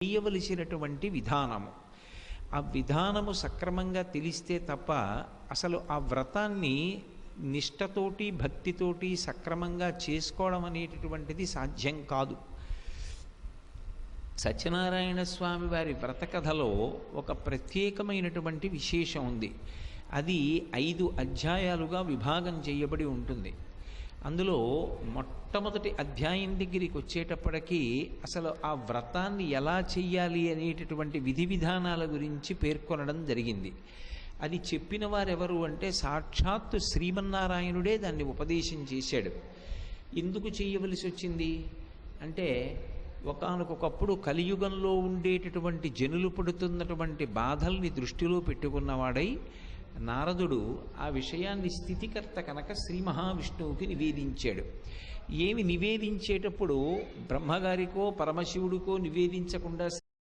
చేయవలసినటువంటి విధానము. ఆ విధానము సక్రమంగా తెలిస్తే తప్ప అసలు ఆ వ్రతాన్ని నిష్టతోటి భక్తితోటి సక్రమంగా చేసుకోవడం అనేటటువంటిది సాధ్యం కాదు. సత్యనారాయణ స్వామి వారి వ్రత కథలో ఒక ప్రత్యేకమైనటువంటి విశేషం ఉంది. అది 5 అధ్యాయాలుగా విభాగం చేయబడి ఉంటుంది. అందులో మొట్టమొదటి అధ్యాయం దగ్గరికి వచ్చేటప్పటికీ అసలు ఆ వ్రతాన్ని ఎలా చెయ్యాలి అనేటటువంటి విధి విధానాల గురించి పేర్కొనడం జరిగింది. అది చెప్పిన వారెవరు అంటే సాక్షాత్తు శ్రీమన్నారాయణుడే దాన్ని ఉపదేశం చేశాడు. ఎందుకు చేయవలసి వచ్చింది అంటే ఒకానొకప్పుడు కలియుగంలో ఉండేటటువంటి జనులు పడుతున్నటువంటి బాధల్ని దృష్టిలో పెట్టుకున్నవాడై నారదుడు ఆ విషయాన్ని స్థితికర్త కనుక శ్రీ మహావిష్ణువుకి నివేదించాడు. ఏమి నివేదించేటప్పుడు బ్రహ్మగారికో పరమశివుడికో నివేదించకుండా